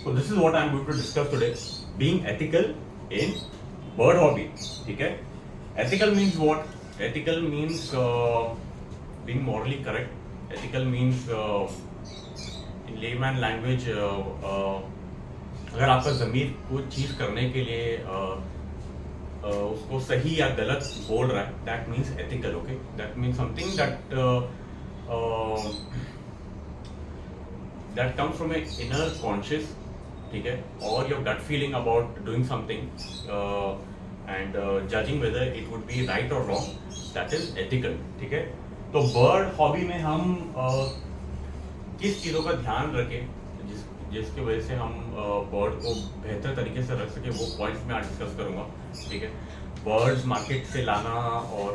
So this is what I'm going to discuss today. Being ethical in bird hobby. ठीक है? Ethical means what? Ethical means being morally correct. Ethical means in layman language अगर आपका ज़मीर कोई चीज़ करने के लिए उसको सही या गलत बोल रहा है, that means ethical. Okay? That means something that comes from an inner conscious, ठीक है, or your gut feeling about doing something and judging whether it would be right or wrong, that is ethical. ठीक है, तो bird hobby में हम किस चीज़ों का ध्यान रखें जिसकी वजह से हम बर्ड को बेहतर तरीके से रख सके, वो पॉइंट्स मैं आज डिस्कस करूँगा. ठीक है, बर्ड्स मार्केट से लाना और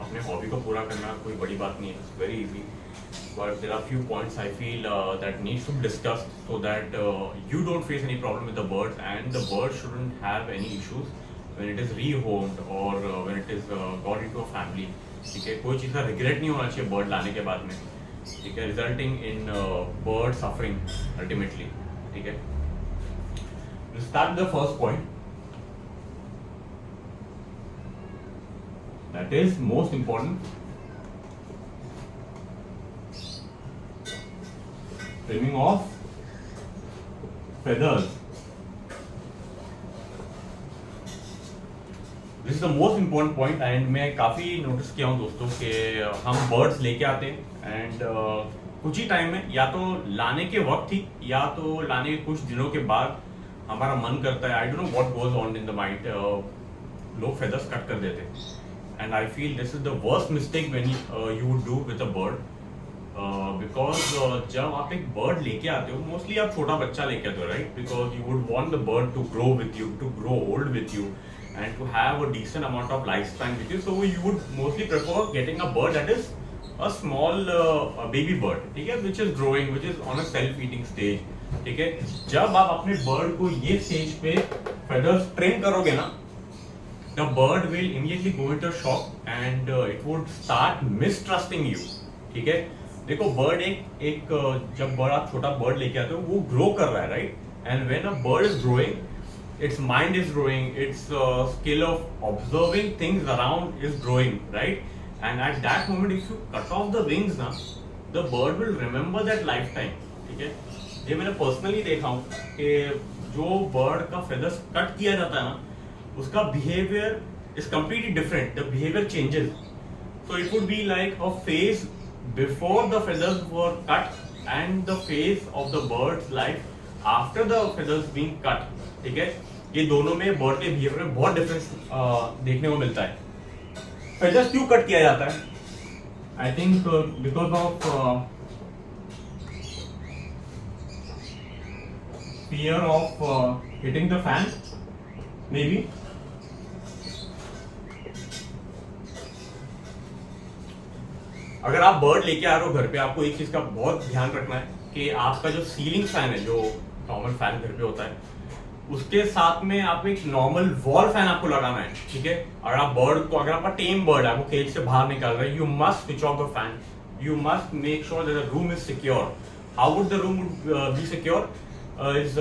अपने हॉबी को पूरा करना कोई बड़ी बात नहीं है, it's very easy. But there are few points I feel that needs to be discussed so that you don't face any problem with the birds and the birds shouldn't have any issues when it is rehomed or when it is got into a family. ठीक है, कोई चीज़ का regret नहीं होना चाहिए bird लाने के बाद में. ठीक है, resulting in bird suffering ultimately. ठीक है, to start the first point, that is most important. Trimming of feathers. This is the most important point and मैं काफ़ी नोटिस किया हूँ दोस्तों कि हम बर्ड्स लेके आते हैं एंड कुछ ही टाइम में या तो लाने के वक्त ही या तो लाने के कुछ दिनों के बाद हमारा मन करता है, I don't know what goes on in the mind, लोग फेदर्स कट कर देते हैं and I feel this is the worst mistake when you would do with a bird. Because जब आप एक बर्ड लेके आते हो, मोस्टली आप छोटा बच्चा लेके आते हो, right? Because you would want the bird to grow with you, to grow old with you and to have a decent amount of life span with you. So you would mostly prefer getting a bird that is a small baby bird, ठीक है, which is growing, which is on a self eating stage. ठीक है, जब आप अपने bird को ये stage पे फेदर्स ट्रेन करोगे ना, the bird will immediately go into shock and it would start mistrusting you. ठीक है, देखो बर्ड एक जब बर्ड आप छोटा बर्ड लेके आते हो वो ग्रो कर रहा है, right? And when a bird is growing, its mind is growing, its skill of observing things around is growing, right? And at that moment if you cut off the wings ना, the bird will remember that lifetime. ठीक है, ये मैंने personally देखा हूँ कि जो bird का फेदर्स कट किया जाता है ना, उसका behaviour is completely different. The behaviour changes. So it would be like a phase before the feathers were cut and the phase of the bird's life after the feathers being cut. ठीक है, ये दोनों में bird के behaviour में बहुत difference देखने को मिलता है. फेदर्स क्यों कट किया जाता है? I think because of fear of hitting the fan, maybe. अगर आप बर्ड लेके आ रहे हो घर पे, आपको एक चीज का बहुत ध्यान रखना है कि आपका जो सीलिंग फैन है, जो नॉर्मल फैन घर पे होता है, उसके साथ में आप एक नॉर्मल वॉल फैन आपको लगाना है. ठीक है, अगर आप बर्ड को, अगर आपका टेम बर्ड है, आपको केज से बाहर निकाल रहा है, you must switch off the fan. You must make sure that the room is secure. How would the room be secure? Is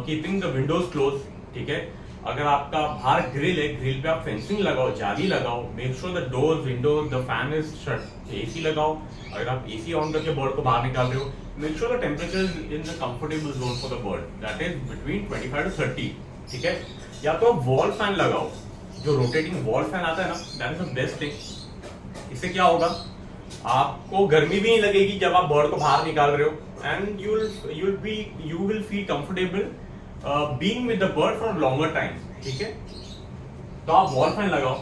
keeping the Windows close. ठीक है, अगर आपका बाहर ग्रिल है, ग्रिल पे आप फेंसिंग लगाओ, जाली लगाओ. Make sure the doors, Windows, the fan is shut. AC लगाओ. अगर आप एसी ऑन करके बर्ड को बाहर निकाल रहे हो, make sure the temperature is in the comfortable zone for the bird, that is between 25 to 30. ठीक है, या तो आप वॉल फैन लगाओ, जो रोटेटिंग वॉल फैन आता है ना, that is the best thing. इससे क्या होगा, आपको गर्मी भी नहीं लगेगी जब आप बर्ड को बाहर निकाल रहे हो and you will feel comfortable being with the bird for longer time. ठीक है, तो आप वॉल फैन लगाओ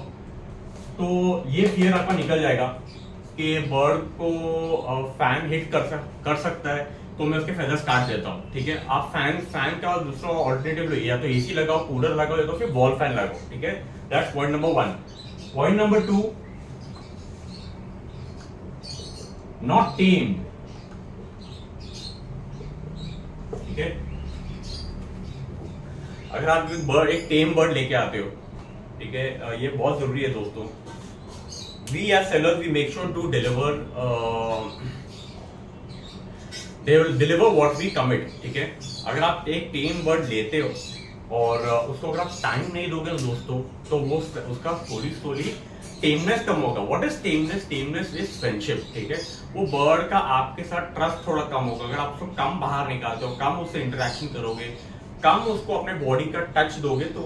तो ये फियर आपका निकल जाएगा कि बर्ड को फैन हिट कर सकता है, तो मैं उसके फेदर्स काट देता हूँ. ठीक है, आप फैन का दूसरा ऑल्टरनेटिव लो, या तो एसी लगाओ, कूलर लगाओ, या तो फिर वॉल फैन लगाओ. ठीक है, that's point number 1. Point number 2, not tame. ठीक है, अगर आप एक टेम बर्ड लेके आते हो, ठीक है, ये बहुत जरूरी है दोस्तों. we as sellers, we make sure to deliver they will deliver what we commit. ठीक है, अगर आप एक टेम बर्ड लेते हो और उसको अगर आप टाइम नहीं दोगे दोस्तों, तो वो उसका स्लोली टेमनेस कम होगा। What is tameness? Tameness is friendship, ठीक है। वो बर्ड का आपके साथ ट्रस्ट थोड़ा कम होगा। अगर आप उसको कम बाहर निकालते हो, कम उससे इंटरेक्शन करोगे, कम उसको अपने बॉडी का टच दोगे, तो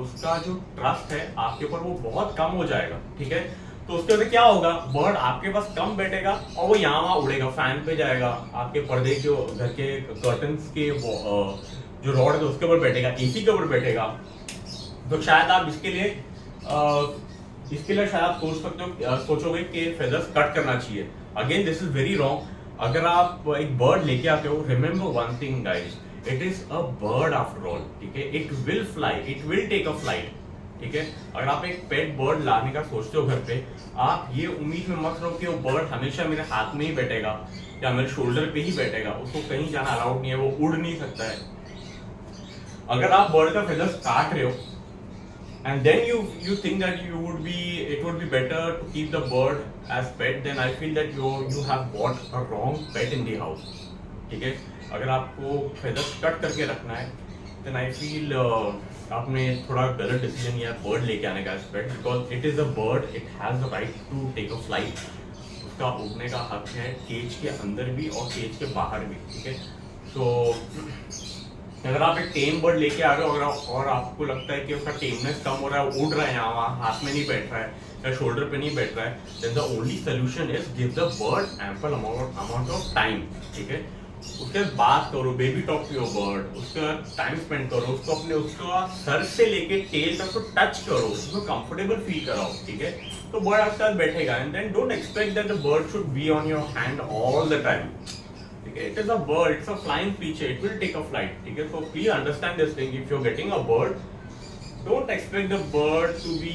उसका जो ट्रस्ट है आपके ऊपर वो बहुत कम हो जाएगा, ठीक है। तो उसके वजह क्या होगा, बर्ड आपके पास कम बैठेगा और वो यहाँ वहां उड़ेगा, फैन पे जाएगा, आपके पर्दे के घर के कर्टन्स के जो रॉड है उसके ऊपर बैठेगा, एसी के ऊपर बैठेगा। तो शायद आप इसके लिए शायद आप सोचोगे कि फेदर्स कट करना चाहिए। Again this is very wrong. अगर आप एक बर्ड लेके आते हो, remember one thing guys, it is a bird after all, ठीक है। It will fly, it will take a flight, ठीक है। अगर आप एक पेट बर्ड लाने का सोचते हो घर पे, आप ये उम्मीद में मत रहो कि वो बर्ड हमेशा मेरे हाथ में ही बैठेगा या मेरे शोल्डर पे ही बैठेगा, उसको कहीं जाना अलाउड नहीं है, वो उड़ नहीं सकता है। अगर आप बर्ड का फेदर्स काट रहे हो and then you think that it would be better to keep the bird as pet, then I feel that you have bought a wrong pet in the house, ठीक है। अगर आपको फेदर्स कट करके रखना है, then I feel आपने थोड़ा गलत डिसीजन लिया बर्ड लेके आने का as pet, because it is a bird, it has the right to take a flight. उसका उड़ने का हक है केज के अंदर भी और केज के बाहर भी, ठीक है। तो अगर आप एक टेम बर्ड लेके आ रहे हो और आपको लगता है कि उसका टेमनेस कम हो रहा है, उड़ रहा है, यहाँ वहाँ हाथ में नहीं बैठ रहा है या शोल्डर पे नहीं बैठ रहा है, then the only solution is give the bird ample amount of time, ठीक है। उसके बात करो, baby talk to your bird, उसका टाइम स्पेंड करो, उसका सर से लेके टेल तक को टच करो, उसको कंफर्टेबल फील कराओ, ठीक है। तो बर्ड आपके साथ बैठेगा। And then don't expect that the bird should be on your hand all the time, ठीक है। It is a bird, it's a flying creature, it will take a flight, ठीक है। So please understand this thing, if you are getting a bird, don't expect the bird to be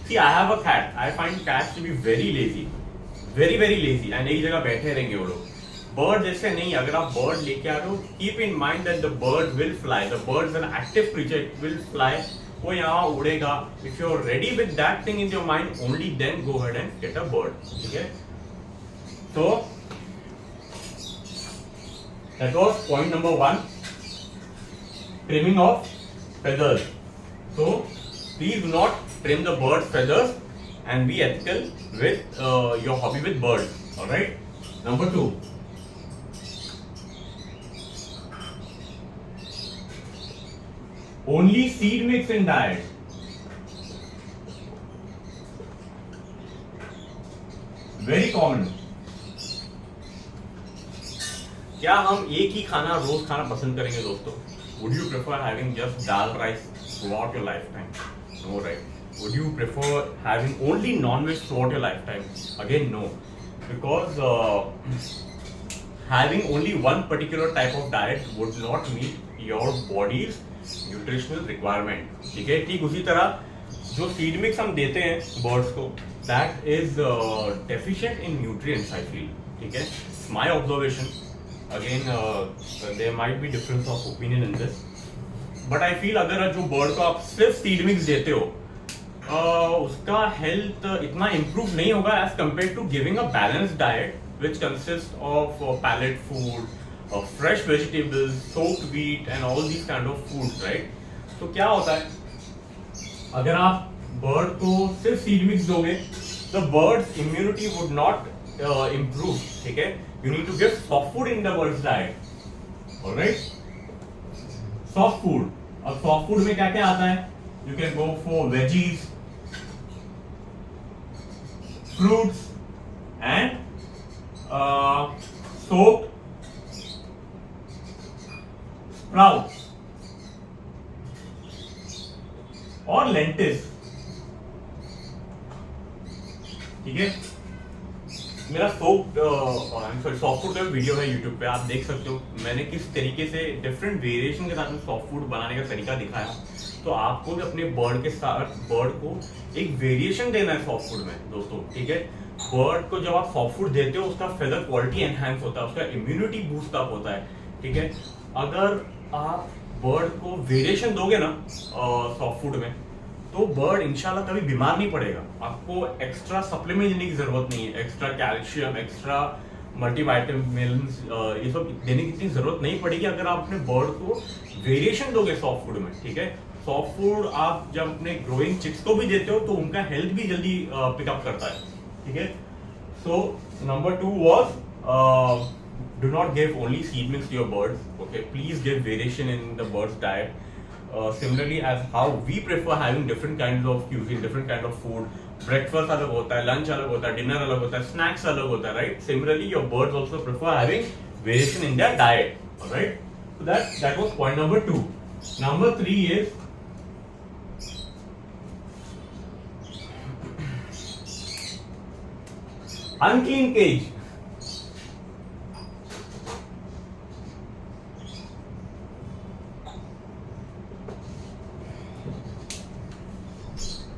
See, I have a cat. I find cats to be very lazy, very very lazy, and एक जगह बैठे रहेंगे वो लोग। Bird जैसे नहीं, अगर आप बर्ड लेके आ रहे हो, keep in mind that the bird will fly, the bird is an active creature, it will fly, वो यहाँ उड़ेगा। If you are ready with that thing in your mind, only then go ahead and get a bird, ठीक है। तो that was point number 1, trimming of feathers. So please do not trim the bird's feathers and be ethical with your hobby with birds. All right. Number 2. Only seed mix in diet. Very common. क्या हम एक ही खाना रोज खाना पसंद करेंगे दोस्तों? Would you prefer having just dal rice throughout your lifetime? No, right? Would you prefer having only non-veg throughout your lifetime? Again, no, because having only one particular type of diet would not meet your body's nutritional requirement. ठीक है, ठीक उसी तरह जो feed mix हम देते हैं birds को, that is deficient in nutrients, I feel. ठीक है, my observation. Again, there might be difference of opinion in this, but I feel अगर जो bird को आप सिर्फ seed mix देते हो, उसका health इतना improve नहीं होगा as compared to giving a balanced diet which consists of pellet food, fresh vegetables, soaked wheat and all these kind of foods, right? तो क्या होता है, अगर आप bird को सिर्फ seed mix दोगे, the bird's immunity would not improve, ठीक है। You need to give soft food in the bird's diet, all right? Soft food. अब soft food में क्या क्या आता है? You can go for veggies, fruits, and soaked sprouts और lentils, ठीक है। मेरा सॉफ्ट फूड का वीडियो है यूट्यूब पे, आप देख सकते हो मैंने किस तरीके से डिफरेंट वेरिएशन के साथ में सॉफ्ट फूड बनाने का तरीका दिखाया। तो आपको भी अपने बर्ड के साथ बर्ड को एक वेरिएशन देना है सॉफ्ट फूड में दोस्तों, ठीक है। बर्ड को जब आप सॉफ्ट फूड देते हो, उसका फेदर क्वालिटी एनहांस होता है, उसका इम्यूनिटी बूस्ट अप होता है, ठीक है। अगर आप बर्ड को वेरिएशन दोगे ना सॉफ्ट फूड में, तो बर्ड इंशाल्लाह कभी बीमार नहीं पड़ेगा। आपको एक्स्ट्रा सप्लीमेंट लेने की जरूरत नहीं है, एक्स्ट्रा कैल्शियम, एक्स्ट्रा मल्टीवाइटामिन्स, ये सब देने की इतनी जरूरत नहीं पड़ेगी अगर आप अपने बर्ड को वेरिएशन दोगे सॉफ्ट फूड में, ठीक है। सॉफ्ट फूड आप जब अपने ग्रोइंग चिक्स को भी देते हो तो उनका हेल्थ भी जल्दी पिकअप करता है, ठीक है। So number 2 was do not give only seedlings to your birds. Okay, please give variation in the bird's diet. Similarly, as how we prefer having different kinds of cuisine, different kind of food. Breakfast अलग होता है, lunch अलग होता है, dinner अलग होता है, snacks अलग होता है, right? Similarly, your birds also prefer having variation in their diet. All right. So that was point number 2. Number 3 is unclean cage.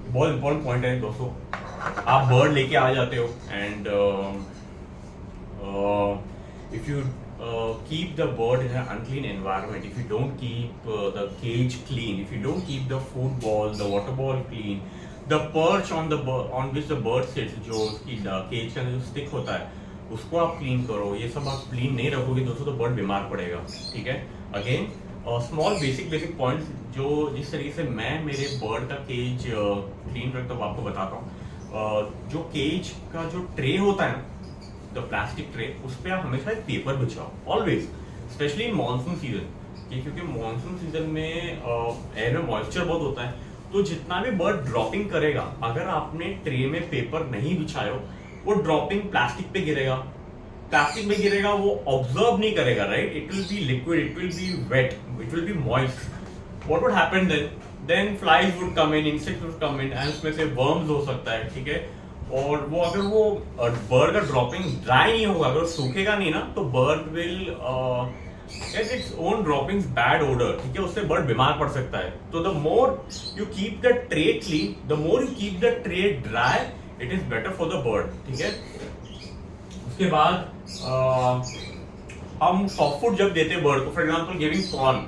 बहुत इंपॉर्टेंट पॉइंट है दोस्तों। आप बर्ड लेके आ जाते हो and if you keep the bird in an unclean environment, if you don't keep the cage clean, if you don't keep the food ball, the water ball clean, the perch on which the bird sits, जो उसकी cage के अंदर जो stick होता है उसको आप clean करो, ये सब आप क्लीन नहीं रखोगे दोस्तों तो बर्ड बीमार पड़ेगा, ठीक है। अगेन स्मॉल बेसिक पॉइंट्स जो जिस तरीके से मैं मेरे बर्ड का केज क्लीन रखता हूँ आपको बताता हूँ। जो केज का जो ट्रे होता है, द प्लास्टिक ट्रे, उस पर आप हमेशा एक पेपर बिछाओ always, specially in monsoon season, क्योंकि मानसून सीजन में एयर में मॉइस्चर बहुत होता है, तो जितना भी बर्ड ड्रॉपिंग करेगा अगर आपने ट्रे में पेपर नहीं बिछायो वो ड्रॉपिंग प्लास्टिक पे गिरेगा, वो ऑब्जर्व नहीं करेगा, right. It will be liquid, it will be wet, it will be moist. What would happen then flies would come in, insect would come in and उसमें से वर्म्स हो सकता है, ठीक है। और वो अगर वो बर्ड का ड्रॉपिंग ड्राई नहीं होगा, अगर सूखेगा नहीं ना, तो bird will get its own droppings bad odour, ठीक है, उससे बर्ड बीमार पड़ सकता है। तो the more you keep the tray clean, the more you keep the tray dry, it is better for the bird, ठीक है। उसके बाद हम सॉफ्ट फूड जब देते हैं बर्ड को, for example giving corn,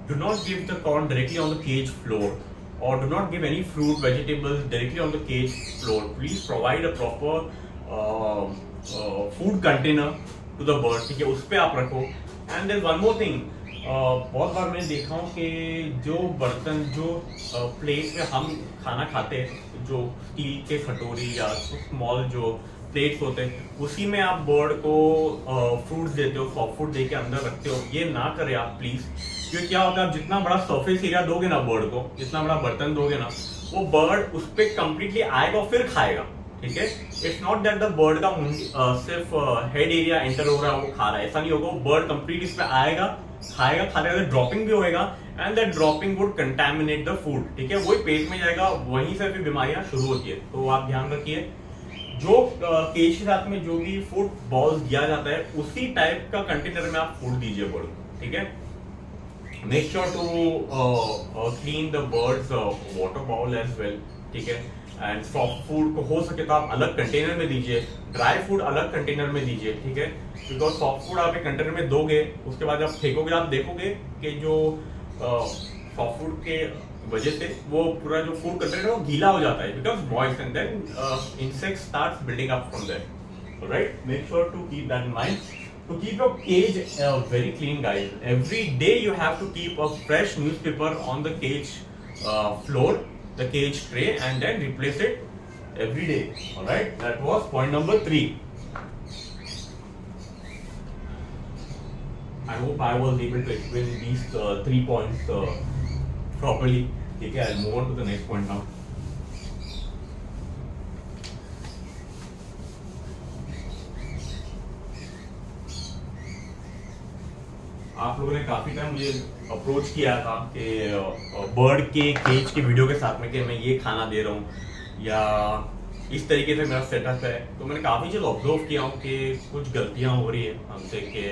do not give the corn directly on the cage floor, or do not give any fruit, vegetables directly on the cage floor. Please provide a proper food container to the bird, ठीक है, उस पे आप रखो। And there's one more thing, बहुत बार मैंने देखा हूँ कि जो बर्तन, जो प्लेट में हम खाना खाते हैं, जो स्टील के कटोरी या स्मॉल जो प्लेट्स होते हैं, उसी में आप बर्ड को फ्रूट्स देते हो, सॉफ्ट फूड दे के अंदर रखते हो, ये ना करें आप प्लीज। क्योंकि क्या होता है, आप जितना बड़ा सरफेस एरिया दोगे ना बर्ड को, जितना बड़ा बर्तन दोगे ना, वो बर्ड उस पर कंप्लीटली आएगा और फिर खाएगा, ठीक है। It's not that the bird का सिर्फ हेड एरिया एंटर हो रहा है वो खा रहा है, ऐसा नहीं होगा। वो बर्ड कंप्लीट इस पे आएगा, खाएगा, खाने ड्रॉपिंग भी होएगा and that dropping would contaminate the food, ठीक है, वही पेट में जाएगा, वहीं से फिर बीमारियां शुरू होती है। तो आप ध्यान रखिए, जो केज के साथ में जो भी फूड बॉल्स दिया जाता है उसी टाइप का कंटेनर में आप फूड दीजिए बर्ड को, ठीक है। Make sure to clean the birds water bowl as well, ठीक है। एंड सॉफ्ट फूड को हो सके तो आप अलग कंटेनर में दीजिए, ड्राई फूड अलग कंटेनर में दीजिए, ठीक है। बिकॉज सॉफ्ट फूड आप एक कंटेनर में दोगे, उसके बाद जब फेंकोगे आप देखोगे कि जो सॉफ्ट फूड के वजह से वो पूरा जो फूड कंटेनर है वो गीला हो जाता है, because moist, and then insect starts building up from there. Alright, make sure to keep that in mind. To keep your cage very clean, guys, every day you have to keep a fresh newspaper on the cage floor, the cage tray, and then replace it every day. All right, that was point number 3. I hope I was able to explain these 3 points properly. Okay, I'll move on to the next point now. आप लोगों ने काफी time मुझे approach किया था कि bird के cage के वीडियो के साथ में कि मैं ये खाना दे रहा हूँ या इस तरीके से मेरा सेटअप है, तो मैंने काफी चीज ऑब्जर्व किया हूँ कि कुछ गलतियां हो रही है हमसे कि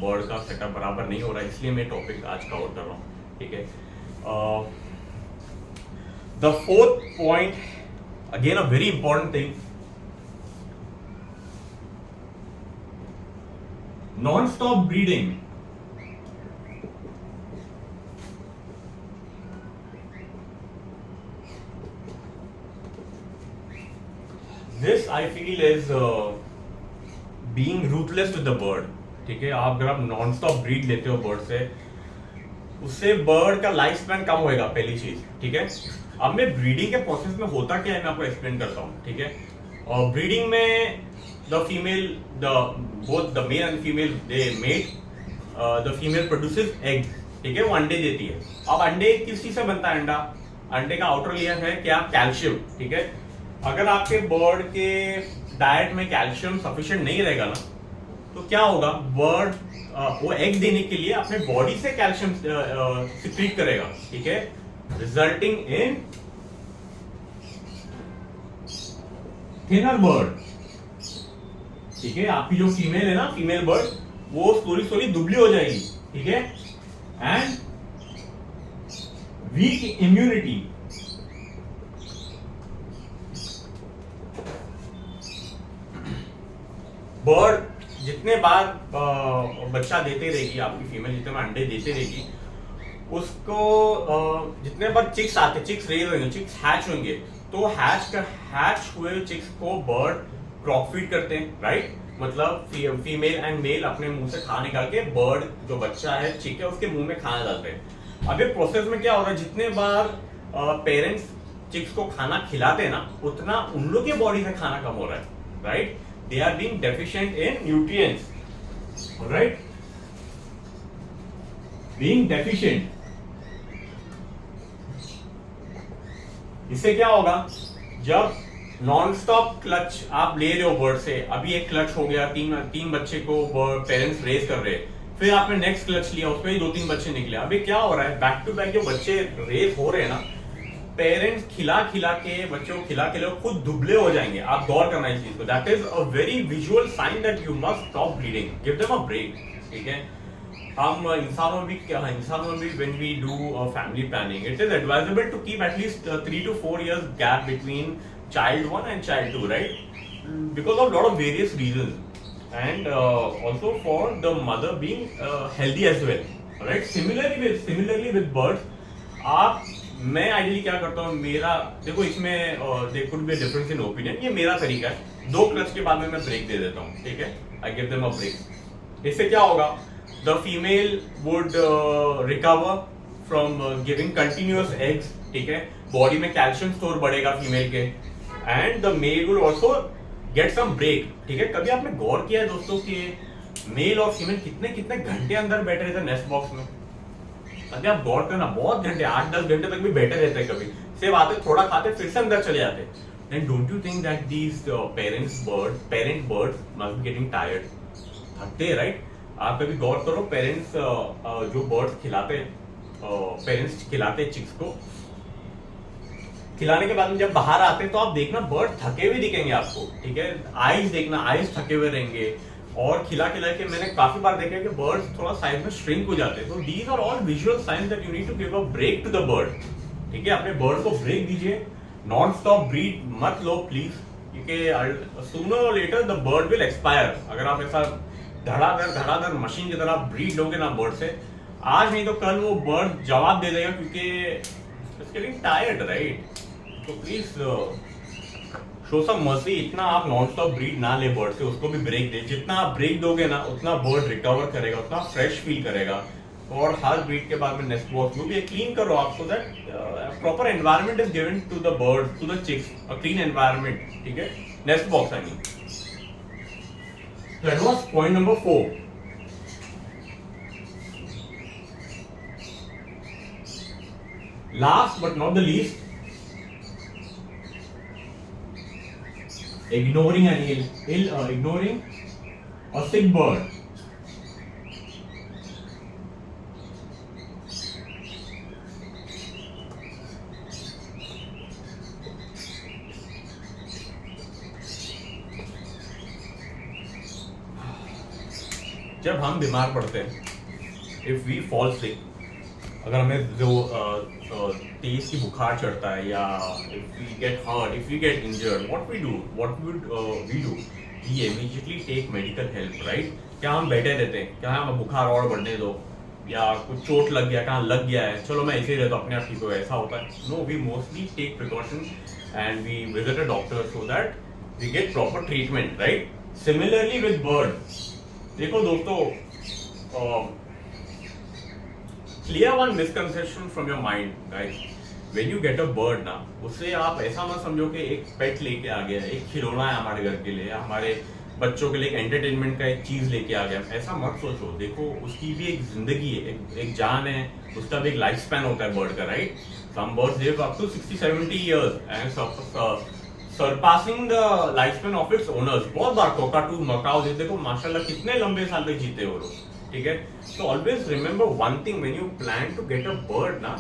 बर्ड का सेटअप बराबर नहीं हो रहा है, इसलिए मैं टॉपिक आज कवर कर रहा हूँ, ठीक है। The 4th point, again a very important thing, non stop breeding. This I feel is being ruthless to the bird, ठीक है। आप अगर आप नॉन स्टॉप ब्रीड लेते हो बर्ड से, उससे बर्ड का लाइफ स्पैन कम होएगा, पहली चीज, ठीक है। अब मैं ब्रीडिंग के प्रोसेस में होता क्या है मैं आपको एक्सप्लेन करता हूँ, ठीक है। और ब्रीडिंग में the female, both the male and female they mate, the female produces egg, ठीक है, वो अंडे देती है। अब अंडे किस चीज से बनता है अंडा? अंडे का आउटर लेयर है क्या? कैल्शियम, ठीक है। अगर आपके बर्ड के डाइट में कैल्शियम सफिशिएंट नहीं रहेगा ना, तो क्या होगा, बर्ड वो एग देने के लिए अपने बॉडी से कैल्शियम सिक्रीट करेगा, ठीक है, रिजल्टिंग इन थिनर बर्ड, ठीक है। आपकी जो फीमेल है ना, फीमेल बर्ड, वो स्लोली स्लोली दुबली हो जाएगी, ठीक है, एंड वीक इम्यूनिटी। बर्ड जितने बार बच्चा देते रहेगी, आपकी फीमेल जितने बार अंडे देते रहेगी, उसको जितने बार चिक्स आते, चिक्स रेज होंगे, चिक्स हैच होंगे, तो हैच हुए चिक्स को बर्ड क्रॉप फीड करते हैं, राइट। मतलब फीमेल एंड मेल अपने मुंह से खाना निकाल के बर्ड जो बच्चा है, चिक है, उसके मुंह में खाना डालते हैं। अब ये प्रोसेस में क्या हो रहा है, जितने बार पेरेंट्स चिक्स को खाना खिलाते हैं ना, उतना उन लोग के बॉडी से खाना कम हो रहा है, right. They are being deficient in nutrients, alright? Being deficient, इससे क्या होगा, जब नॉन स्टॉप क्लच आप ले रहे हो बर्ड से, अभी एक क्लच हो गया, तीन बच्चे को पेरेंट्स रेज कर रहे हैं, फिर आपने नेक्स्ट क्लच लिया, उसमें ही 2-3 बच्चे निकले। अभी क्या हो रहा है, बैक टू बैक जो बच्चे रेज हो रहे हैं ना, पेरेंट्स खिला के बच्चों को खिला के लोग खुद दुबले हो जाएंगे। आप गौर करना इस चीज को, that is a very visual sign that you must stop breeding, give them a break, ठीक है। हम इंसानों में भी when we do family planning, it is advisable to keep at least 3 to 4 years gap between child 1 and child 2, right? Because of lot of various reasons, and also for the mother being healthy as well, right? Similarly with birds, मैं ideally क्या करता हूँ, मेरा देखो इसमें there could be difference in opinion, ये मेरा तरीका है, 2 क्लच के बाद में मैं ब्रेक दे देता हूँ, ठीक है, I give them a break. इससे क्या होगा, the female would recover from giving continuous eggs, ठीक है, बॉडी में कैल्शियम स्टोर बढ़ेगा फीमेल के, and the male will also get some break, ठीक है। कभी आपने गौर किया है दोस्तों कि मेल और फीमेल कितने घंटे अंदर बैठे रहते हैं नेस्ट बॉक्स में? अगर आप गौर करना, बहुत घंटे, 8-10 घंटे तक भी बैठे रहते हैं, कभी सिर्फ आते, थोड़ा खाते, फिर से अंदर चले जाते। Then don't you think that these parent birds must be getting tired, थकते, राइट? आप कभी गौर करो, पेरेंट्स जो बर्ड्स खिलाते, पेरेंट्स खिलाते चिक्स को, खिलाने के बाद में जब बाहर आते हैं तो आप देखना बर्ड थके हुए दिखेंगे आपको, ठीक है। आईज देखना, आईज थके हुए रहेंगे, और खिला के मैंने काफी बार देखा है कि बर्ड्स थोड़ा साइज में श्रिंक हो जाते हैं। तो these are all visual signs that you need to give a break to the bird, ठीक है। अपने बर्ड को ब्रेक दीजिए, नॉन स्टॉप ब्रीड मत लो प्लीज, क्योंकि sooner or later the bird will expire. अगर आप ऐसा धड़ाधड़ मशीन की तरह ब्रीड लोगे ना बर्ड से, आज नहीं तो कल वो बर्ड जवाब दे देगा, क्योंकि इट्स गेटिंग टायर्ड, राइट। तो प्लीज शो सम मर्सी, इतना आप नॉन स्टॉप ब्रीड ना ले बर्ड से, उसको भी ब्रेक दे। जितना आप ब्रेक दोगे ना, उतना बर्ड रिकवर करेगा, उतना फ्रेश फील करेगा। और हर ब्रीड के बाद में नेस्ट बॉक्स को भी क्लीन करो आप, so that proper environment is given to the bird, to the chicks, a clean environment, ठीक है, nest box I mean. That was point number 4। Last but not the least, ignoring ignoring a sick bird. जब हम बीमार पड़ते हैं, if we fall sick, अगर हमें जो तेज की बुखार चढ़ता है, या if we get hurt, if we get injured, what we would we do, we immediately take medical help, right. क्या हम बैठे रहते हैं, क्या हम बुखार और बढ़ने दो, या कुछ चोट लग गया, कहाँ लग गया है, चलो मैं ऐसे ही रहता हूँ, अपने आप ठीक हो गया, ऐसा होता है? No, we mostly take precaution and we visit a doctor so that we get proper treatment, right. Similarly with bird, देखो दोस्तों, clear one misconception from your mind guys, when you get a bird ना, उससे आप ऐसा मत समझो कि एक पेट लेके आ गया, एक खिलौना है हमारे घर के लिए, हमारे बच्चों के लिए एक एंटरटेनमेंट का एक चीज लेके आ गया, ऐसा मत सोचो। देखो उसकी भी एक जिंदगी है, एक जान है, उसका भी एक लाइफ स्पैन होता है बर्ड का, right. Some birds live up to 60-70 years and surpassing the life span of its owners. बहुत बार कोकाटू, मकाओ, देखो माशाल्लाह कितने लंबे साल तक जीते वो लोग, ठीक है। So always remember one thing when you plan to get a bird ना,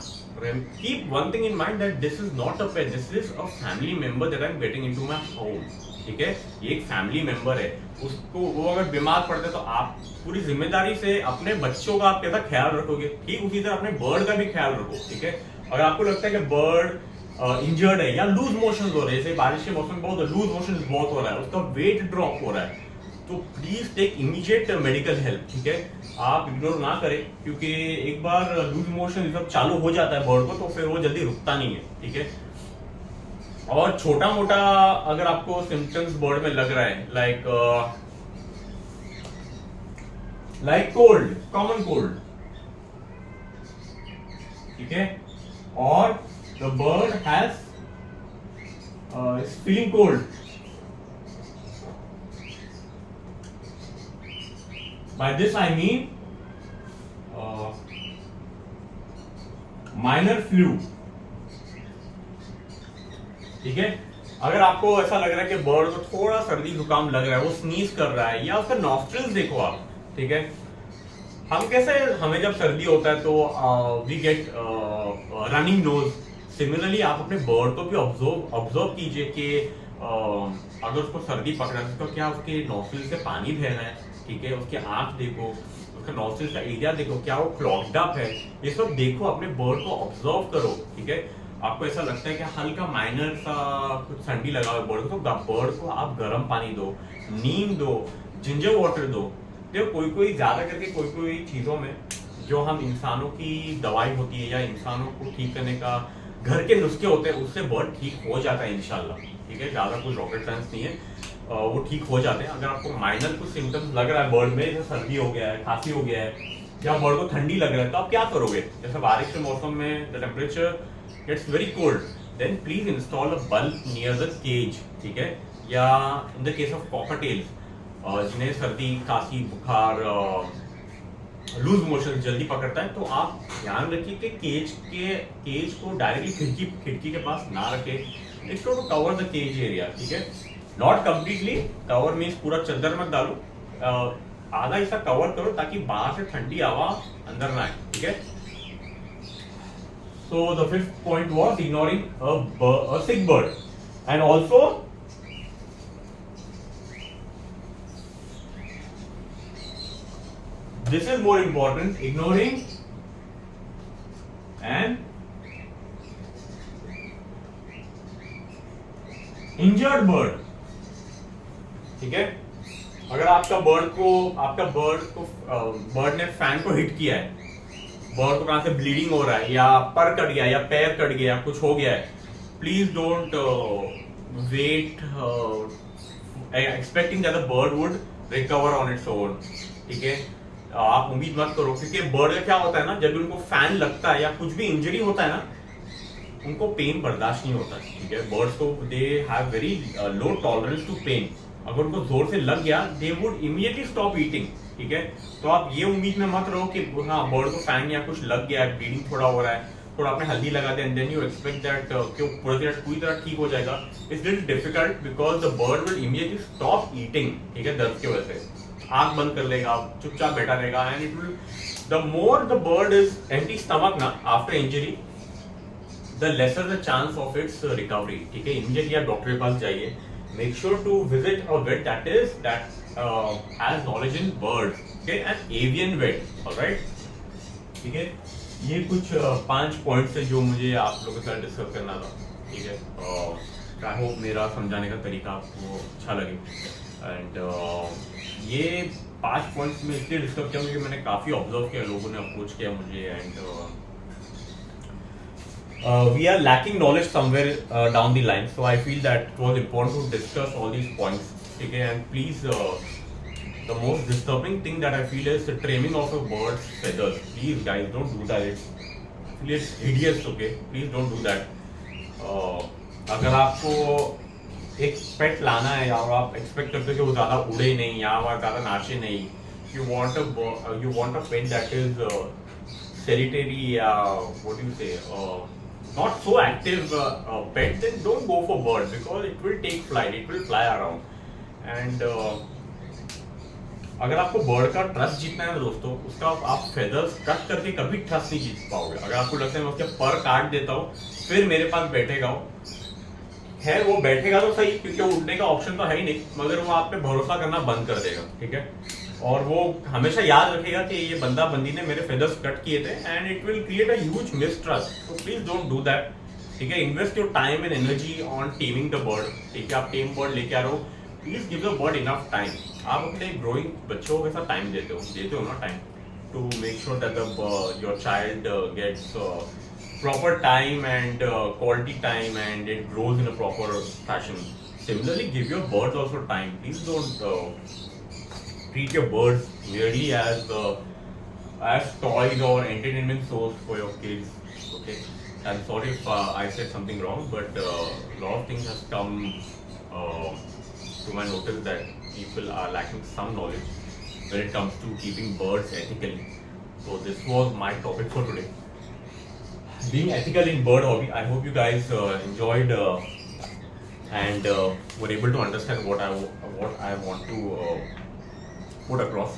keep one thing in mind that this is not a pet, this is a family member that I'm getting into my home, ठीक है। ये एक family member है, उसको वो अगर बीमार पड़ते तो आप पूरी जिम्मेदारी से अपने बच्चों का आप कैसा ख्याल रखोगे, ठीक उसी तरह अपने बर्ड का भी ख्याल रखो, ठीक है। अगर आपको लगता है कि बर्ड इंजर्ड है या लूज मोशन हो रहे हैं, जैसे बारिश के मौसम में बहुत लूज मोशन बहुत हो रहा है, उसका वेट ड्रॉप हो रहा है, तो please take immediate medical help, ठीक है। आप इग्नोर ना करें, क्योंकि एक बार लूज मोशन सब चालू हो जाता है बर्ड को तो फिर वो जल्दी रुकता नहीं है, ठीक है। और छोटा मोटा अगर आपको सिम्टम्स बर्ड में लग रहा है, लाइक कोल्ड, कॉमन कोल्ड, ठीक है, और the bird has feeling cold, by this I mean minor flu, ठीक है। अगर आपको ऐसा लग रहा है कि बर्ड को थोड़ा सर्दी जुकाम लग रहा है, वो स्नीज कर रहा है, या उसका नॉस्ट्रिल्स देखो आप, ठीक है। हम कैसे, हमें जब सर्दी होता है तो we get running nose, similarly आप अपने बर्ड को भी ऑब्जर्व कीजिए कि अगर उसको सर्दी पकड़ा है तो क्या उसके नॉस्ट्रिल से पानी बह रहा है, ठीक है। उसके आंख देखो, उसका नॉस्ट्रिल का एरिया देखो, क्या वो क्लॉग्ड अप है, ये सब देखो, अपने बर्ड को ऑब्जर्व करो, ठीक है। आपको ऐसा लगता है कि हल्का माइनर सा कुछ ठंडी लगा हुआ है बर्ड को, तो बर्ड को आप गर्म पानी दो, नीम दो, जिंजर वाटर दो। देखो कोई ज्यादा करके कोई चीजों में जो हम इंसानों की दवाई होती है या इंसानों को ठीक करने का घर के नुस्खे होते हैं, उससे बर्ड ठीक हो जाता है इंशाल्लाह, ठीक है। ज्यादा कोई रॉकेट साइंस नहीं है, वो ठीक हो जाते हैं। अगर आपको माइनर कुछ सिम्टम्स लग रहा है बर्ड में, जैसे सर्दी हो गया है, खांसी हो गया है, या बर्ड को ठंडी लग रहा है, तो आप क्या करोगे, जैसे बारिश के मौसम में the temperature gets very cold, then please install a bulb near the cage, ठीक है। या in the case of cockatiels, जिन्हें सर्दी, खांसी, बुखार, लूज मोशन जल्दी पकड़ता है, तो आप ध्यान रखिए कि केज को डायरेक्टली खिड़की के पास ना रखें, it's to cover the cage area, ठीक है। नॉट कंप्लीटली कवर, मीन्स पूरा चद्दर मत डालो, आधा हिस्सा कवर करो ताकि बाहर से ठंडी हवा अंदर ना आए, ठीक है। So the fifth point was ignoring a sick bird, and also this is more important, ignoring an injured bird, ठीक है। अगर आपका बर्ड ने फैन को हिट किया है, बर्ड को कहां से ब्लीडिंग हो रहा है, या पर कट गया, या पैर कट गया, कुछ हो गया है, please don't wait expecting that the bird would recover on its own, ठीक है। आप उम्मीद मत करो, क्योंकि बर्ड का क्या होता है ना, जब उनको फैन लगता है या कुछ भी इंजरी होता है ना, उनको पेन बर्दाश्त नहीं होता, ठीक है। बर्ड्स को they have very low tolerance to pain, अगर उनको जोर से लग गया they would immediately stop eating, ठीक है। तो आप ये उम्मीद में मत रहो कि हाँ बर्ड को फैन या कुछ लग गया है, ब्लीडिंग थोड़ा हो रहा है, थोड़ा आपने हल्दी लगा दिया and then you expect that कि पूरी तरह ठीक हो जाएगा। It's little difficult because the bird will immediately stop eating, ठीक है, दर्द की वजह से आंख बंद कर लेगा, चुपचाप बैठा रहेगा, and it will, the more the bird is empty stomach ना after injury, the lesser the chance of its recovery, ठीक है। इमीडिएटली आप डॉक्टर के पास जाइए, make sure to visit a vet that has knowledge in birds, okay, an avian vet, all right, ठीक है। ये कुछ 5 पॉइंट्स है जो मुझे आप लोगों के साथ डिस्कस करना था, ठीक है। आई होप मेरा समझाने का तरीका आपको अच्छा लगे, एंड ये 5 पॉइंट्स में इसलिए डिस्कस किया क्योंकि मैंने काफ़ी ऑब्जर्व किया, लोगों ने अप्रोच किया मुझे, and we are lacking knowledge somewhere down the line, so I feel that it was important to discuss all these points, ठीक है. And please, the most disturbing thing that I feel is the trimming of a bird's feathers. Please guys, don't do that. It's hideous. Okay, please don't do that. अगर आपको एक पेट लाना है और आप expect करते हो कि वो ज्यादा उड़े नहीं या वो ज्यादा नाचे नहीं, you want a pet that is sedentary, what do you say, not so active pet, then don't go for bird because it will take flight, it will fly around. And अगर आपको बर्ड का trust जीतना है दोस्तों, उसका आप feathers cut करके कभी ट्रस्ट नहीं जीत पाओगे. अगर आपको लगता है मैं उसके पर काट देता हूँ फिर मेरे पास बैठेगा है, वो बैठेगा तो सही क्योंकि उड़ने का ऑप्शन तो है ही नहीं, मगर वो आप पे भरोसा करना बंद कर देगा. ठीक है, और वो हमेशा याद रखेगा कि ये बंदा बंदी ने मेरे फेदर्स कट किए थे, and it will create a huge mistrust. तो प्लीज डोंट डू दैट. ठीक है, invest your time and energy on taming the bird. ठीक है, आप टेम बर्ड लेके आ रहे हो, please give the bird enough time. आप अपने ग्रोइंग बच्चों के साथ टाइम देते हो ना time, to make sure that your child gets proper time and quality time and it grows in a proper fashion. Similarly, give your birds also time. Please don't treat your birds merely as toys or entertainment source for your kids. Okay, I'm sorry if I said something wrong, but a lot of things has come to my notice that people are lacking some knowledge when it comes to keeping birds ethically. So this was my topic for today. Being ethical in bird hobby. I hope you guys enjoyed and were able to understand what I want to put across.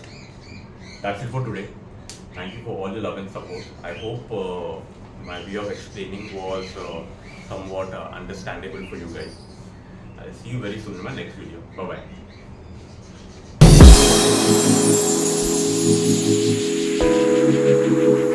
That's it for today. Thank you for all the love and support. I hope my way of explaining was somewhat understandable for you guys. I'll see you very soon in my next video. Bye bye.